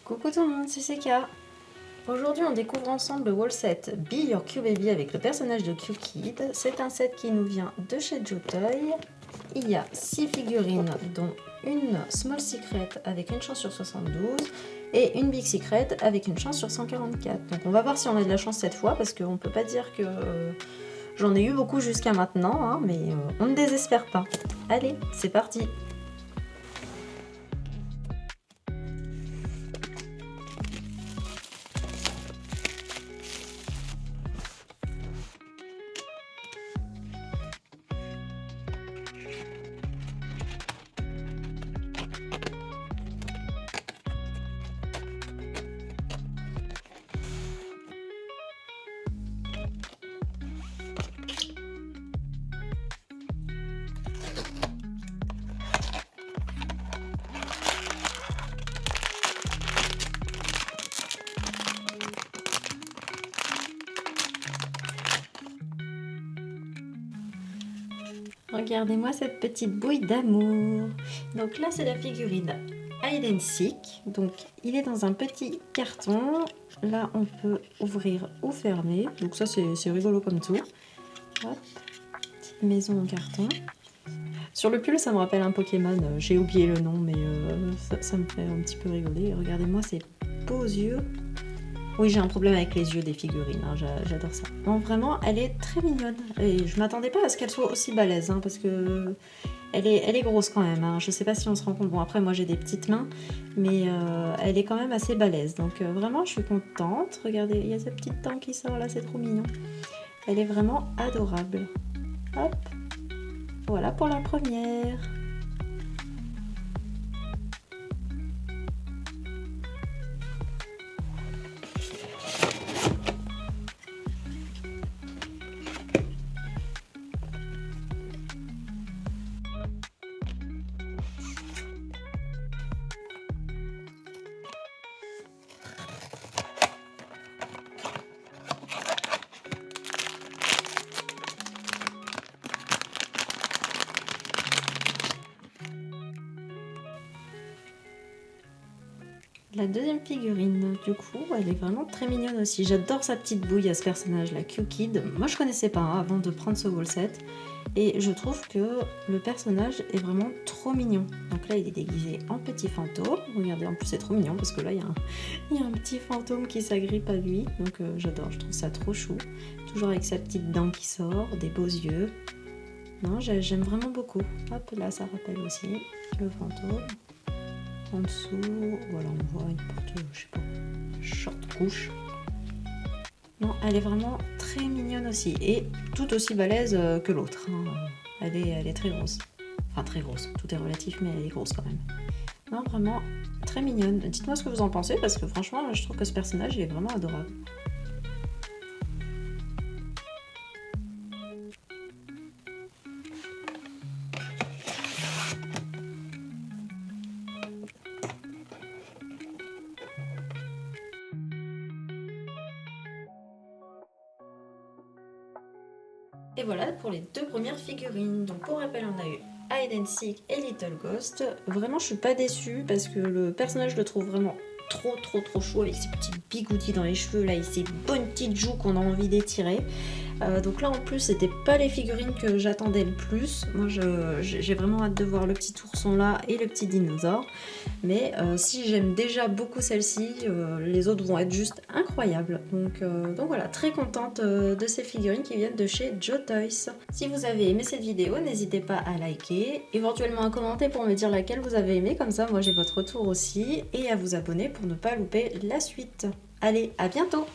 Coucou tout le monde, c'est CK. Aujourd'hui on découvre ensemble le wall set Be Your Q Baby avec le personnage de Q-Kid. C'est un set qui nous vient de chez Jotoy. Il y a 6 figurines dont une Small Secret avec une chance sur 72 et une Big Secret avec une chance sur 144. Donc on va voir si on a de la chance cette fois parce qu'on peut pas dire que j'en ai eu beaucoup jusqu'à maintenant, hein, mais on ne désespère pas. Allez, c'est parti! Regardez-moi cette petite bouille d'amour. Donc là, c'est la figurine Hide and Seek. Donc, il est dans un petit carton. Là, on peut ouvrir ou fermer. Donc ça, c'est rigolo comme tout. Hop, petite maison en carton. Sur le pull, ça me rappelle un Pokémon. J'ai oublié le nom, mais ça me fait un petit peu rigoler. Regardez-moi ces beaux yeux. Oui, j'ai un problème avec les yeux des figurines, hein, j'adore ça. Non, vraiment, elle est très mignonne. Et je m'attendais pas à ce qu'elle soit aussi balèze, hein, parce que elle est grosse quand même. Hein. Je sais pas si on se rend compte. Bon, après, moi, j'ai des petites mains, mais elle est quand même assez balèze. Donc, vraiment, je suis contente. Regardez, il y a cette petite dent qui sort là, c'est trop mignon. Elle est vraiment adorable. Hop, voilà pour la première. La deuxième figurine, du coup, elle est vraiment très mignonne aussi. J'adore sa petite bouille à ce personnage, la Q-Kid. Moi, je connaissais pas hein, avant de prendre ce wall set. Et je trouve que le personnage est vraiment trop mignon. Donc là, il est déguisé en petit fantôme. Regardez, en plus, c'est trop mignon parce que là, il y a un petit fantôme qui s'agrippe à lui. Donc j'adore, je trouve ça trop chou. Toujours avec sa petite dent qui sort, des beaux yeux. Non, j'aime vraiment beaucoup. Hop, là, ça rappelle aussi le fantôme. En dessous, voilà, on voit une porte, je sais pas, short couche. Non, elle est vraiment très mignonne aussi et tout aussi balèze que l'autre. Hein. Elle est très grosse. Enfin, très grosse, tout est relatif, mais elle est grosse quand même. Non, vraiment très mignonne. Dites-moi ce que vous en pensez parce que franchement, je trouve que ce personnage il est vraiment adorable. Et voilà pour les deux premières figurines. Donc pour rappel, on a eu Hide and Seek et Little Ghost. Vraiment, je suis pas déçue parce que le personnage, je le trouve vraiment trop chou avec ses petits bigoudis dans les cheveux là et ses bonnes petites joues qu'on a envie d'étirer. Donc là en plus c'était pas les figurines que j'attendais le plus. Moi j'ai vraiment hâte de voir le petit ourson là et le petit dinosaure. Mais si j'aime déjà beaucoup celle-ci, les autres vont être juste incroyables. Donc voilà, très contente de ces figurines qui viennent de chez Jotoys. Si vous avez aimé cette vidéo, n'hésitez pas à liker, éventuellement à commenter pour me dire laquelle vous avez aimé, comme ça moi j'ai votre retour aussi, et à vous abonner pour ne pas louper la suite. Allez, à bientôt!